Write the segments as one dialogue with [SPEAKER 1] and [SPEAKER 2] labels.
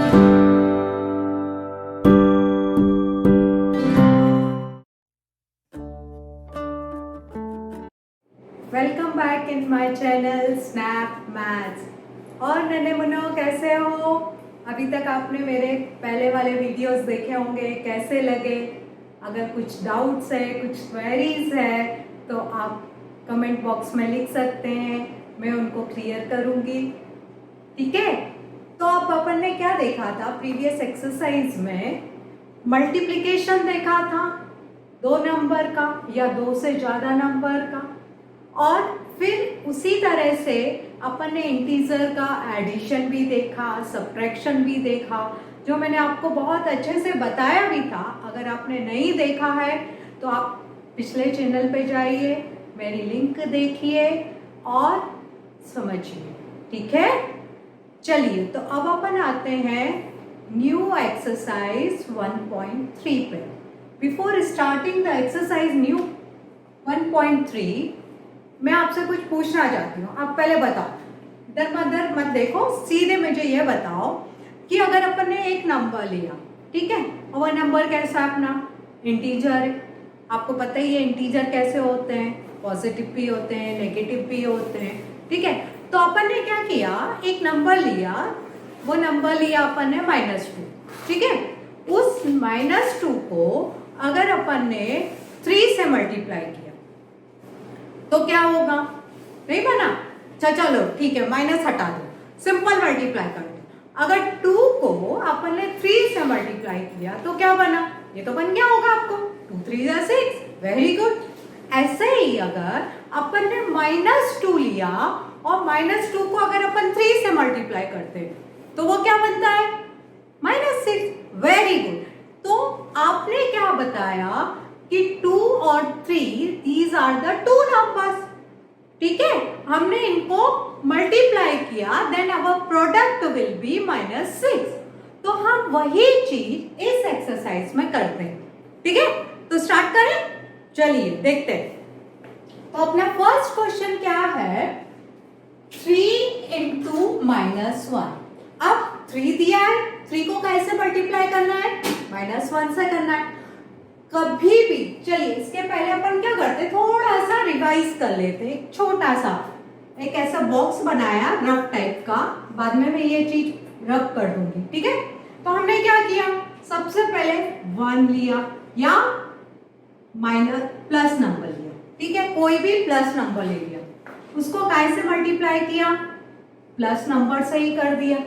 [SPEAKER 1] Welcome back in my channel snap maths. और नन्हे Munro कैसे हो? अभी तक आपने मेरे पहले वाले वीडियोस देखे होंगे, कैसे लगे? अगर कुछ डाउट्स है, कुछ क्वेरीज है तो आप कमेंट बॉक्स में लिख सकते हैं, मैं उनको क्लियर करूंगी। ठीक है, तो अब अपन ने क्या देखा था प्रीवियस एक्सरसाइज में? मल्टीप्लिकेशन देखा था, दो नंबर का या दो से ज्यादा नंबर का, और फिर उसी तरह से अपन ने इंटीजर का एडिशन भी देखा, सब्ट्रैक्शन भी देखा, जो मैंने आपको बहुत अच्छे से बताया भी था। अगर आपने नहीं देखा है तो आप पिछले चैनल पे जाइए, मेरी लिंक देखिए और समझिए। ठीक है, चलिए तो अब अपन आते हैं न्यू एक्सरसाइज 1.3 पे। Before starting the exercise new 1.3 मैं आपसे कुछ पूछना चाहती हूँ। आप पहले बताओ, इधर मत देखो, सीधे मुझे ये बताओ कि अगर अपन ने एक नंबर लिया, ठीक है, और वह नंबर कैसा है अपना? इंटीजर है। आपको पता ही है इंटीजर कैसे होते हैं, पॉजिटिव भी होते हैं, नेगेटिव भी होते हैं। ठीक है, तो अपन ने क्या किया, एक नंबर लिया, वो नंबर लिया अपन ने -2। ठीक है, उस -2 को अगर अपन ने 3 से मल्टीप्लाई किया तो क्या होगा? नहीं बना? चलो ठीक है, माइनस हटा दो, सिंपल मल्टीप्लाई कर दो। अगर 2 को अपन ने 3 से मल्टीप्लाई किया तो क्या बना? ये तो बन गया होगा आपको, 2 3 जा 6। Very good. ऐसे ही अगर अपन ने -2 लिया और -2 को अगर अपन 3 से मल्टीप्लाई करते तो वो क्या बनता है? -6। Very good. तो आपने क्या बताया कि 2 और 3 दीज आर द 2 नंबर्स। ठीक है, हमने इनको मल्टीप्लाई किया, then our product will be -6। तो हम वही चीज इस एक्सरसाइज में करते हैं। ठीक है, तो स्टार्ट करें, चलिए देखते हैं। तो अपना फर्स्ट क्वेश्चन क्या है? 3 इंटू -1। अब 3 दिया है, 3 को कैसे मल्टीप्लाई करना है? -1 से करना है। कभी भी, चलिए इसके पहले अपन क्या करते, थोड़ा सा रिवाइज कर लेते। एक छोटा सा एक ऐसा बॉक्स बनाया रफ टाइप का, बाद में मैं ये चीज रफ कर दूंगी। ठीक है, तो हमने क्या किया, सबसे पहले 1 लिया या माइनस प्लस नंबर लिया। ठीक है, कोई भी प्लस नंबर ले लिया, उसको कैसे मल्टीप्लाई किया? प्लस नंबर से ही कर दिया।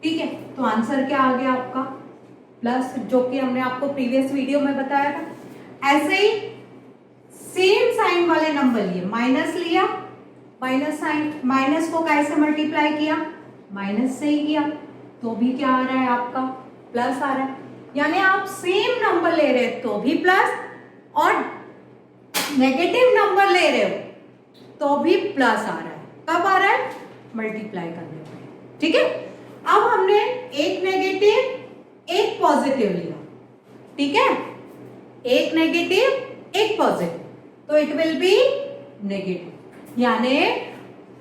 [SPEAKER 1] ठीक है, तो आंसर क्या आ गया आपका? प्लस, जो कि हमने आपको प्रीवियस वीडियो में बताया था। ऐसे ही सेम साइन वाले नंबर लिए, माइनस लिया, माइनस साइन, माइनस को कैसे मल्टीप्लाई किया? माइनस से ही किया, तो भी क्या आ रहा है आपका? प्लस आ रहा है। यानी आप सेम नंबर ले रहे हो तो भी प्लस, और नेगेटिव नंबर ले रहे हो तो भी प्लस आ रहा है। कब आ रहा है? मल्टीप्लाई करने पर। ठीक है, अब हमने एक नेगेटिव एक पॉजिटिव लिया। ठीक है, एक नेगेटिव एक पॉजिटिव, तो इट विल बी नेगेटिव। यानी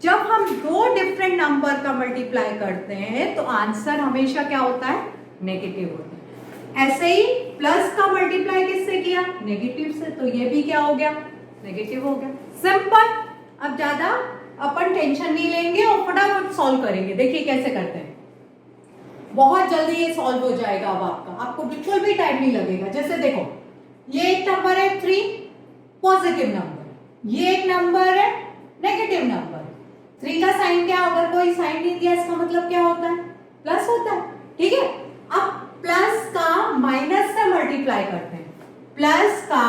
[SPEAKER 1] जब हम दो डिफरेंट नंबर का मल्टीप्लाई करते हैं तो आंसर हमेशा क्या होता है? नेगेटिव होता है। ऐसे ही प्लस का मल्टीप्लाई किससे किया? नेगेटिव से, तो ये भी क्या हो गया? नेगेटिव हो गया। सिंपल। अब ज्यादा अपन टेंशन नहीं लेंगे और फटाफट सॉल्व करेंगे। देखिए कैसे करते हैं, बहुत जल्दी ये सॉल्व हो जाएगा। अब आपको बिल्कुल भी टाइम नहीं लगेगा। जैसे देखो, ये एक नंबर है 3, पॉजिटिव नंबर, ये एक नंबर है नेगेटिव नंबर। 3 का साइन क्या? अगर कोई साइन नहीं दिया इसका मतलब क्या होता है? प्लस होता है। ठीक है, अब प्लस का माइनस से मल्टीप्लाई करते हैं, प्लस का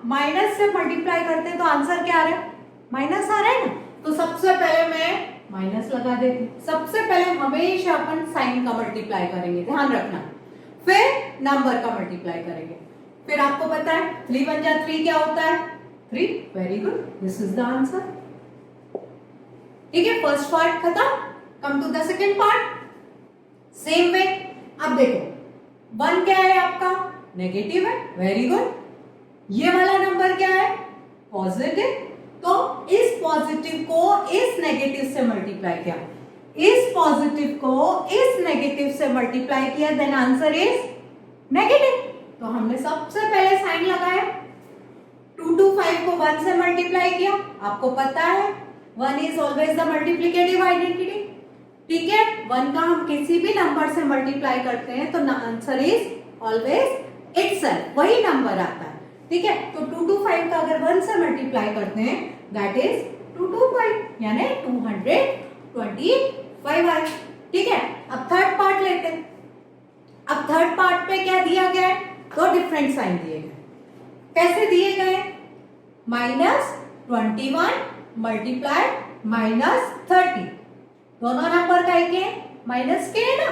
[SPEAKER 1] माइनस से मल्टीप्लाई करते हैं तो आंसर क्या आ रहा है? माइनस आ रहा है ना। तो सबसे पहले मैं माइनस लगा देती। सबसे पहले हमेशा अपन साइन का मल्टीप्लाई करेंगे, ध्यान रखना, फिर नंबर का मल्टीप्लाई करेंगे। फिर आपको पता है 3 1 जा 3 क्या होता है? 3। Very good, this is the answer. ठीक है, फर्स्ट पार्ट खत्म। Come to the second part. Same way, अब देखो 1 क्या है आपका? नेगेटिव है। Very good. ये वाला नंबर क्या है? पॉजिटिव। तो इस पॉजिटिव को इस नेगेटिव से मल्टीप्लाई किया। इस पॉजिटिव को इस नेगेटिव से मल्टीप्लाई किया, देन आंसर इज नेगेटिव। तो हमने सबसे पहले साइन लगाया, 2 to 5 को 1 से मल्टीप्लाई किया, आपको पता है 1 is always the multiplicative identity, ठीक है। 1 का हम किसी भी नंबर से मल्टीप्लाई करते हैं तो आंसर इज ऑलवेज इटसेल्फ, वही नंबर आता है, ठीक है। तो 2 to 5 का अगर 1 से मल्टीप्लाई करते हैं दैट इज 2 to 5 यानी 225 आए, ठीक है। अब थर्ड पार्ट लेते हैं। अब थर्ड पार्ट पे क्या दिया गया है, दो डिफरेंट साइन दिए गए। कैसे दिए गए, -21 मल्टीप्लाई -30, दोनों नंबर का एक है, माइनस के है ना।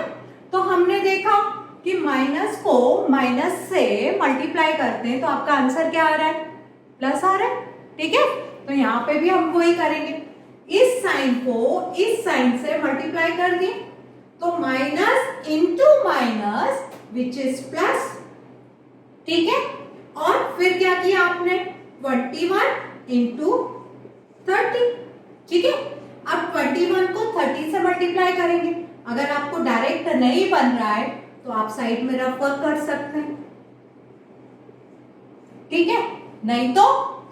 [SPEAKER 1] तो हमने देखा कि माइनस को माइनस से मल्टीप्लाई करते हैं तो आपका आंसर क्या आ रहा है, प्लस आ रहा है, ठीक है। तो यहाँ पे भी हम वही करेंगे, इस साइन को इस साइन से मल्टीप्लाई कर दिए तो minus into minus which is plus, ठीक है। और फिर क्या किया आपने, 21 इंटू 30, ठीक है। अब 21 को 30 से मल्टीप्लाई करेंगे। अगर आपको डायरेक्ट नहीं बन रहा है तो आप साइड में रफ वर्क कर सकते हैं, ठीक है, नहीं तो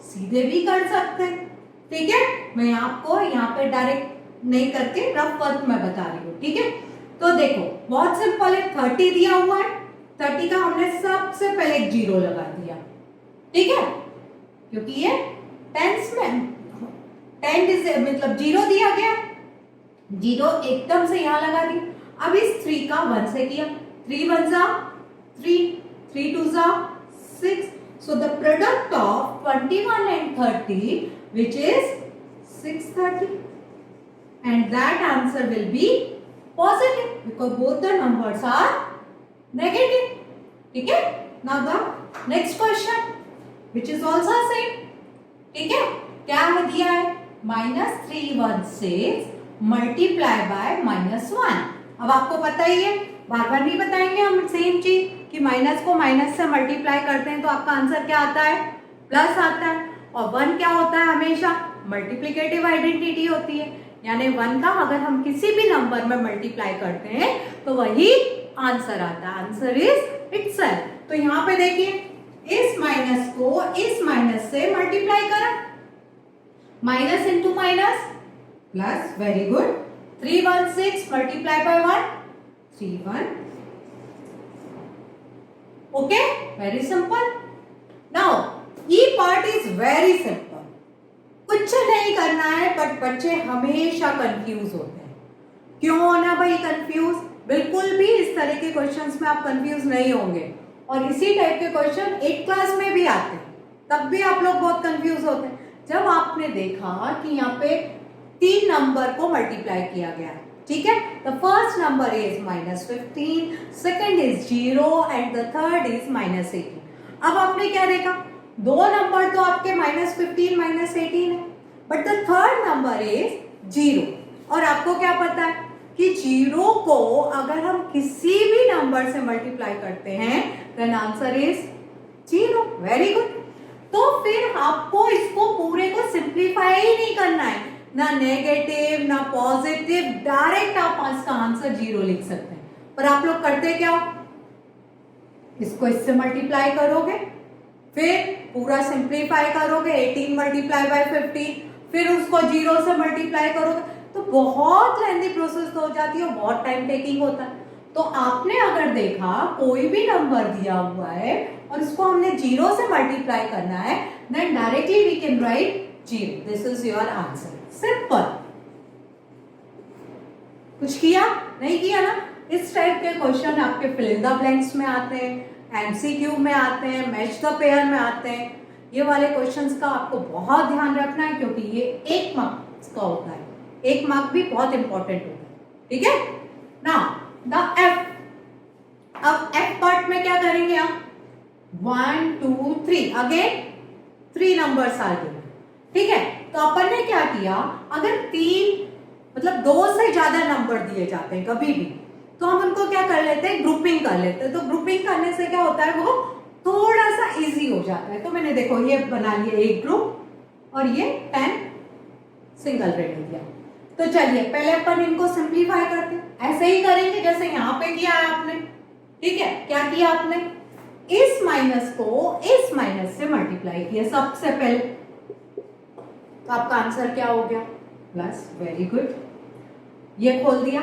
[SPEAKER 1] सीधे भी कर सकते हैं, ठीक है। मैं आपको यहाँ पे डायरेक्ट नहीं करके रफ वर्क में बता रही हूँ, ठीक है। तो देखो बहुत सिंपल है, 30 दिया हुआ है, 30 का हमने सबसे पहले एक 0 लगा दिया, ठीक है, क्योंकि ये टेंस में 10 मतलब 0 दिया गया, 0 एकदम से यहाँ लगा दी। अब इस 3 का 1 से किया, 3 1 जा 3, 3 2 जा 6, so the product of 21 and 30 which is 630 and that answer will be positive because both the numbers are negative, ठीक है। now the next question which is also same, ठीक है, क्या है दिया है, -316 मल्टीप्लाई बाय -1। अब आपको पता ही है, बार बार नहीं बताएंगे हम सेम चीज कि माइनस को माइनस से मल्टीप्लाई करते हैं तो आपका आंसर क्या आता है, प्लस आता है। और 1 क्या होता है, हमेशा मल्टीप्लिकेटिव आइडेंटिटी होती है, यानी 1 का अगर हम किसी भी नंबर में मल्टीप्लाई करते हैं तो वही आंसर आता है, आंसर इज इटसेल्फ। तो यहाँ पे देखिए इस माइनस को इस माइनस से मल्टीप्लाई करा, minus into minus plus, very good. 316 multiply by 1 31, okay, very simple. Now ये पार्ट इज वेरी सिंपल, कुछ नहीं करना है, बट बच्चे हमेशा कंफ्यूज होते हैं। क्यों होना भाई कंफ्यूज, बिल्कुल भी इस तरह के क्वेश्चंस में आप कंफ्यूज नहीं होंगे। और इसी टाइप के क्वेश्चन 8th क्लास में भी आते हैं, तब भी आप लोग बहुत कंफ्यूज होते हैं। जब आपने देखा कि यहाँ पे 3 नंबर को मल्टीप्लाई किया गया, ठीक है, the first number is -15, second is 0 and the third is -18। अब आपने क्या देखा, दो नंबर तो आपके -15 -18 है, but the third number is 0। और आपको क्या पता है कि 0 को अगर हम किसी भी नंबर से मल्टीप्लाई करते हैं then answer is 0, very good. तो फिर आपको इसको पूरे को सिंप्लीफाई ही नहीं करना है, ना नेगेटिव ना पॉजिटिव, डायरेक्ट आप इसका आंसर 0 लिख सकते हैं। पर आप लोग करते क्या, इसको इससे मल्टीप्लाई करोगे, फिर पूरा सिंप्लीफाई करोगे, 18 मल्टीप्लाई बाय 15, फिर उसको 0 से मल्टीप्लाई करोगे, तो बहुत लेंथी प्रोसेस हो जाती है, बहुत टाइम टेकिंग होता है। तो आपने अगर देखा कोई भी नंबर दिया हुआ है और इसको हमने 0 से मल्टीप्लाई करना है, then directly we can write 0, this is your answer, simple. कुछ किया नहीं किया ना, इस टाइप के क्वेश्चन आपके फिल इन द ब्लैंक्स में आते हैं, एमसीक्यू में आते हैं, मैच द पेयर में आते हैं। ये वाले क्वेश्चंस का आपको बहुत ध्यान रखना है क्योंकि ये 1 मार्क्स का होता है, 1 मार्क भी बहुत इंपॉर्टेंट होता है, ठीक है ना। द एफ, अब एफ पार्ट में क्या करेंगे आप, 1 2 3 अगेन 3 नंबर्स आ गए, ठीक है। तो अपन ने क्या किया, अगर 3 मतलब 2 से ज्यादा नंबर दिए जाते हैं कभी भी, तो हम उनको क्या कर लेते हैं, ग्रुपिंग कर लेते हैं। तो ग्रुपिंग करने से क्या होता है, वो थोड़ा सा इजी हो जाता है। तो मैंने देखो ये बना लिया एक ग्रुप और ये 10 सिंगल रेड दिया। तो चलिए पहले अपन इनको सिंप्लीफाई करते हैं। ऐसे ही करेंगे जैसे यहाँ पे किया है आपने, ठीक है। क्या किया आपने, इस माइनस को इस माइनस से मल्टीप्लाई किया सबसे पहले, तो आपका आंसर क्या हो गया, प्लस। Very good. ये खोल दिया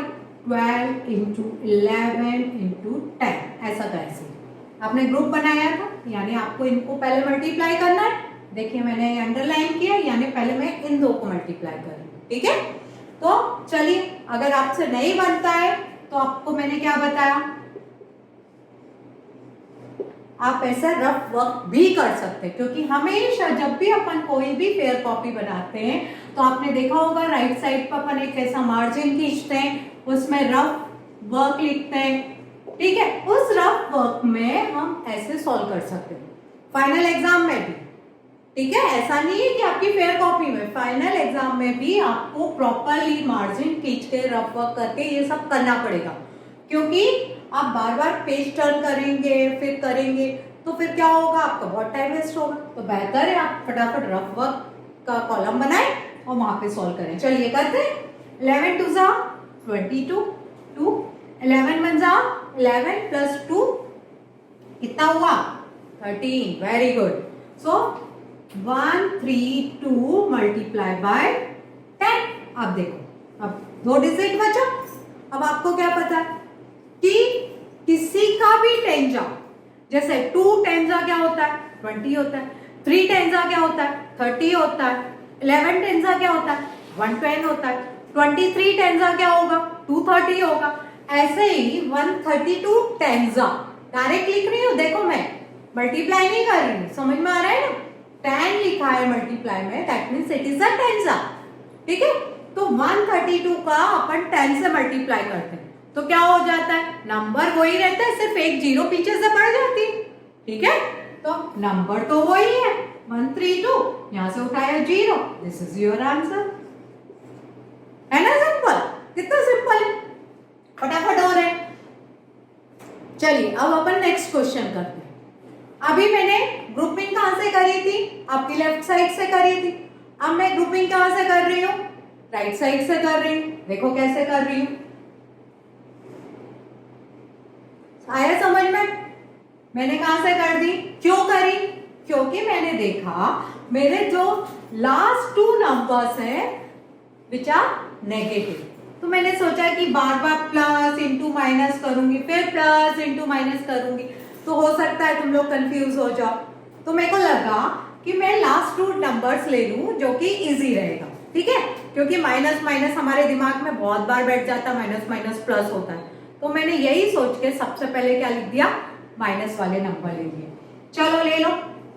[SPEAKER 1] 12 इंटू 11 इंटू 10, ऐसा कैसे आपने ग्रुप बनाया था, यानी आपको इनको पहले मल्टीप्लाई करना है। देखिए मैंने अंडरलाइन किया, यानी पहले मैं इन दो को मल्टीप्लाई कर रही हूँ, ठीक है। तो चलिए, अगर आपसे नहीं बनता है तो आपको मैंने क्या बताया, आप ऐसा रफ वर्क भी कर सकते हैं, क्योंकि हमेशा जब भी अपन कोई भी फेयर कॉपी बनाते हैं तो आपने देखा होगा राइट साइड पर अपन एक ऐसा मार्जिन खींचते हैं, उसमें रफ वर्क लिखते हैं, ठीक है। उस रफ वर्क में हम ऐसे सॉल्व कर सकते हैं फाइनल एग्जाम में भी, ठीक है। ऐसा नहीं है कि आपकी फेयर कॉपी में, फाइनल एग्जाम में भी आपको प्रॉपरली मार्जिन खींच के रफ वर्क करके ये सब करना पड़ेगा, क्योंकि आप बार बार पेज टर्न करेंगे फिर करेंगे तो फिर क्या होगा, आपका बहुत टाइम वेस्ट होगा। तो बेहतर है आप फटाफट रफ वर्क का कॉलम बनाएं और वहां पे सॉल्व करें। चलिए करते हैं। 11 2 जा 22, 2 11 1 जा 11 प्लस 2 कितना हुआ, 13। Very good. So 132 multiply by 10। अब देखो, अब 2 डिजिट बचा। अब आपको क्या पता है कि किसी का भी टेंजा, जैसे 2 टेंजा क्या होता है, 20 होता है, 3 टेंजा क्या होता है, 30 होता है, 11 टेंजा क्या होता है, 110 होता है, 23 टेंजा क्या होगा, 230 होगा। ऐसे ही 132 टेंजा डायरेक्ट लिख रही हूँ, देखो मैं मल्टीप्लाई नहीं कर रही हूँ, समझ में आ रहा है ना, 10 लिखा है मल्टीप्लाई में, that means it is a टेंजा, ठीक है। तो 132 का अपन 10 से मल्टीप्लाई करते हैं तो क्या हो जाता है, नंबर वही रहता है, सिर्फ एक जीरो पीछे से बढ़ जाती है, ठीक है। तो नंबर तो वही है 132, यहां से उठाया 0, दिस इज योर आंसर, है ना। सिंपल, कितना सिंपल है, फटाफट हो रहा है। चलिए अब अपन नेक्स्ट क्वेश्चन करते हैं। अभी मैंने ग्रुपिंग कहां से करी थी, आपकी लेफ्ट साइड से करी थी। अब मैं ग्रुपिंग कहां से कर रही हूँ, राइट साइड से कर रही हूँ। देखो कैसे कर रही हूँ, आया समझ में। मैंने कहां से कर दी, क्यों करी, क्योंकि मैंने देखा मेरे जो लास्ट 2 नंबर्स हैं विच आर नेगेटिव, तो मैंने सोचा कि बार बार प्लस इंटू माइनस करूंगी, फिर प्लस इंटू माइनस करूंगी, तो हो सकता है तुम लोग कंफ्यूज हो जाओ। तो मेरे को लगा कि मैं लास्ट 2 नंबर्स ले लूं जो कि इजी रहेगा, ठीक है, क्योंकि माइनस माइनस हमारे दिमाग में बहुत बार बैठ जाता है, माइनस माइनस प्लस होता है। तो मैंने यही सोच के सबसे पहले क्या लिख दिया, माइनस वाले नंबर ले लिए। चलो ले लो,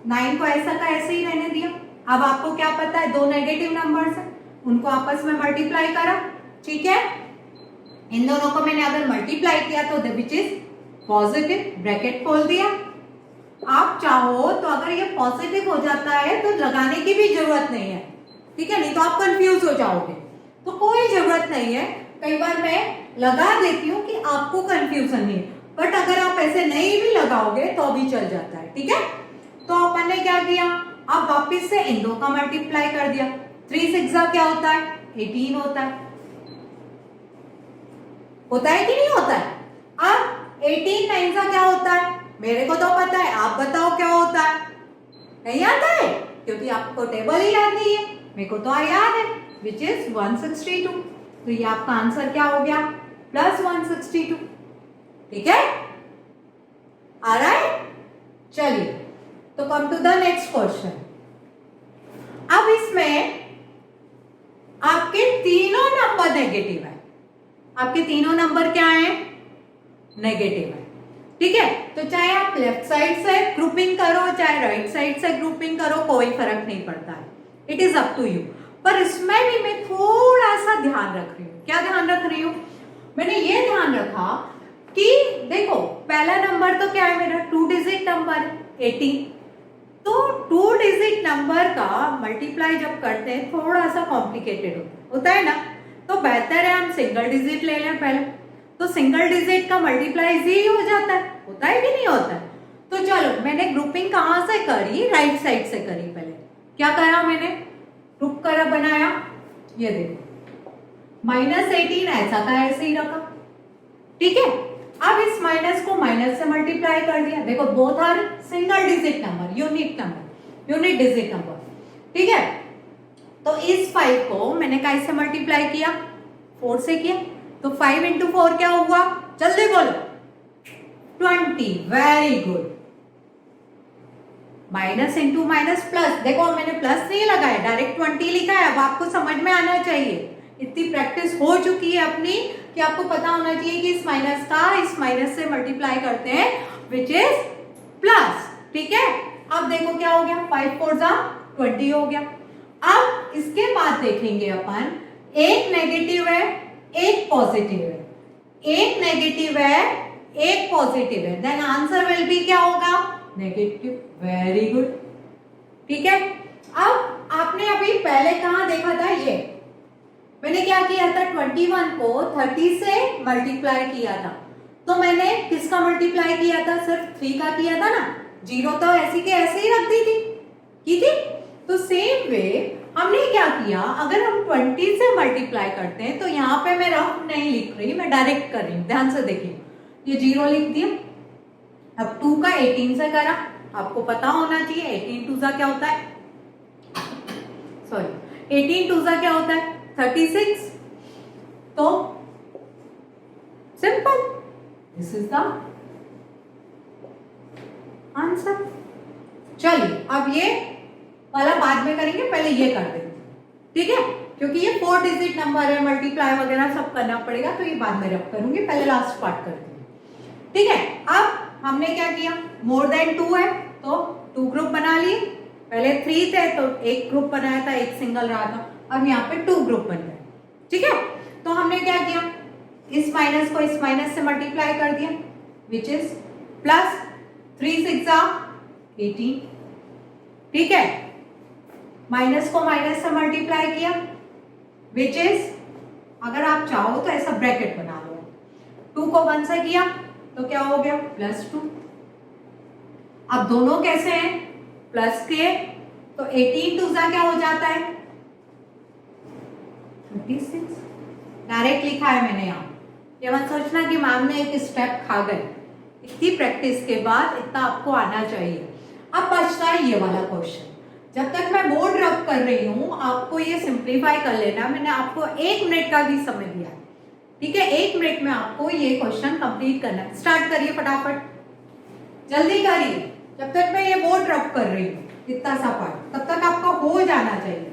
[SPEAKER 1] 9 को ऐसा का ऐसे ही रहने दिया। अब आपको क्या पता है, 2 नेगेटिव नंबर्स है, उनको आपस में मल्टीप्लाई करा, ठीक है। इन दोनों को मैंने अगर मल्टीप्लाई किया तो विच इज पॉजिटिव, ब्रैकेट खोल दिया। आप चाहो तो अगर ये पॉजिटिव हो जाता है तो लगाने की भी जरूरत नहीं है, ठीक है, नहीं तो आप कंफ्यूज हो जाओगे, तो कोई जरूरत नहीं है। कई बार मैं लगा देती हूँ कि आपको कंफ्यूजन नहीं, बट अगर आप ऐसे नहीं भी लगाओगे तो भी चल जाता है, ठीक है। तो अपन ने क्या किया, अब वापिस से इन दो का मल्टीप्लाई कर दिया। 3 6 क्या होता है, 18 होता है, होता है कि नहीं होता है। अब 18 9 क्या होता है, मेरे को तो पता है, आप बताओ क्या होता है, नहीं आता है, क्योंकि आपको टेबल ही याद नहीं है, मेरे को तो याद है, विच इज 162। तो ये आपका आंसर क्या हो गया, प्लस 162, ठीक है, आ रहा है। चलिए तो come to the next question. अब इसमें आपके तीनों नंबर नेगेटिव है, आपके तीनों नंबर क्या है, नेगेटिव है, ठीक है। तो चाहे आप लेफ्ट साइड से ग्रुपिंग करो चाहे राइट साइड से ग्रुपिंग करो, कोई फर्क नहीं पड़ता है, it is up to you. पर इसमें भी मैं थोड़ा सा ध्यान रख रही हूँ। क्या ध्यान रख रही हूँ, मैंने ये ध्यान रखा कि देखो पहला नंबर तो क्या है मेरा, 2 डिजिट नंबर 18, तो 2 डिजिट नंबर का मल्टीप्लाई जब करते हैं थोड़ा सा कॉम्प्लिकेटेड होता है ना, तो बेहतर है हम सिंगल डिजिट ले लें पहले, तो सिंगल डिजिट का मल्टीप्लाई इजी हो जाता है, होता है कि नहीं होता है। तो चलो मैंने ग्रुपिंग कहां से करी, राइट साइड से करी। पहले क्या करा मैंने, ग्रुप करा बनाया, ये देखो -18 ऐसा का ऐसे ही रखा, ठीक है। अब इस माइनस को माइनस से मल्टीप्लाई कर दिया, देखो both are single digit number, unit digit number, ठीक है। तो इस 5 को मैंने कैसे मल्टीप्लाई किया, 4 से किया, तो 5 इंटू 4 क्या हुआ, जल्दी बोलो, 20, very good. Minus into minus plus, देखो मैंने प्लस नहीं लगाया, डायरेक्ट 20 लिखा है। अब आपको समझ में आना चाहिए, इतनी प्रैक्टिस हो चुकी है अपनी कि आपको पता होना चाहिए कि इस माइनस का इस माइनस से मल्टीप्लाई करते हैं, विच इज प्लस, ठीक है। अब देखो क्या हो गया, 5 4 जा 20 हो गया। अब इसके बाद देखेंगे अपन, एक नेगेटिव है एक पॉजिटिव है, एक नेगेटिव है एक पॉजिटिव है, देन आंसर विल बी क्या होगा, नेगेटिव, वेरी गुड, ठीक है। अब आपने अभी पहले कहां देखा था, ये मैंने क्या किया था, 21 को 30 से मल्टीप्लाई किया था, तो मैंने किसका मल्टीप्लाई किया था, सिर्फ 3 का किया था ना, 0 तो ऐसी के ऐसे ही रख दी थी, की थी। तो सेम वे हमने क्या किया, अगर हम 20 से मल्टीप्लाई करते हैं, तो यहाँ पे मैं रफ नहीं लिख रही, मैं डायरेक्ट कर रही हूँ, ध्यान से देखिए, ये 0 लिख दिया। अब 2 का 18 से करा, आपको पता होना चाहिए 18 2 क्या होता है, सॉरी 18 2 क्या होता है, 36, तो simple, this is the answer. चलिए अब ये वाला बाद में करेंगे, पहले ये कर देंगे, ठीक है, क्योंकि ये 4 डिजिट नंबर है, मल्टीप्लाई वगैरह सब करना पड़ेगा, तो ये बाद में रख करूंगी, पहले लास्ट पार्ट करते हैं, ठीक है। अब हमने क्या किया, मोर देन 2 है तो 2 ग्रुप बना लिए, पहले 3 थे तो एक ग्रुप बनाया था, एक सिंगल रहा था, अब यहाँ पे 2 ग्रुप बन गए, ठीक है। तो हमने क्या किया, इस माइनस को इस माइनस से मल्टीप्लाई कर दिया, विच इज प्लस 3 6 18, ठीक है। माइनस को माइनस से मल्टीप्लाई किया, विच इज, अगर आप चाहो तो ऐसा ब्रैकेट बना लो, 2 को 1 से किया तो क्या हो गया, +2। अब दोनों कैसे हैं, प्लस के, तो 18 2 क्या हो जाता है, 36, डायरेक्ट लिखा है मैंने यहाँ, ये मत सोचना कि मैम ने एक स्टेप खा गए, इतनी प्रैक्टिस के बाद इतना आपको आना चाहिए। अब बचता है ये वाला क्वेश्चन, जब तक मैं बोर्ड रब कर रही हूँ आपको ये सिंप्लीफाई कर लेना, मैंने आपको 1 मिनट का भी समय दिया, ठीक है, 1 मिनट में आपको ये क्वेश्चन कंप्लीट करना है। स्टार्ट करिए फटाफट, जल्दी करिए, जब तक मैं ये बोर्ड रब कर रही हूँ इतना सा पार्ट, तब तक आपका हो जाना चाहिए,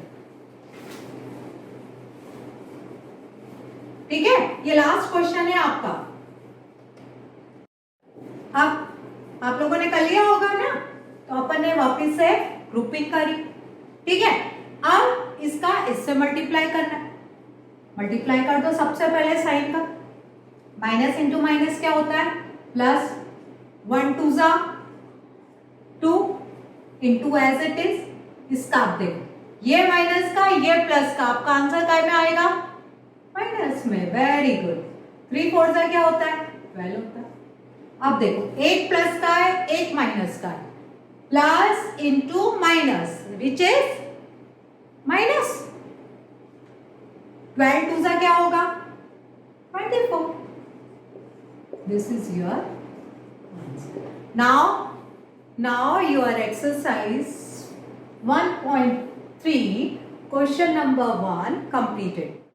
[SPEAKER 1] ठीक है। ये लास्ट क्वेश्चन है आपका। अब आप लोगों ने कर लिया होगा ना, तो अपन ने वापस से ग्रुपिंग करी, ठीक है। अब इसका इससे मल्टीप्लाई करना है, मल्टीप्लाई कर दो, सबसे पहले साइन का, माइनस इंटू माइनस क्या होता है, plus, 1 2 2 into as it is, इसका आप देखो, ये माइनस का ये प्लस का, आपका आंसर काय में आएगा, माइनस में, वेरी गुड। 3 4 क्या होता है, 12 होता है। अब देखो, एक प्लस का है एक माइनस का है, plus into minus which is minus, 12 2 क्या होगा, 24, this is your answer. now your exercise 1.3 question number 1 completed.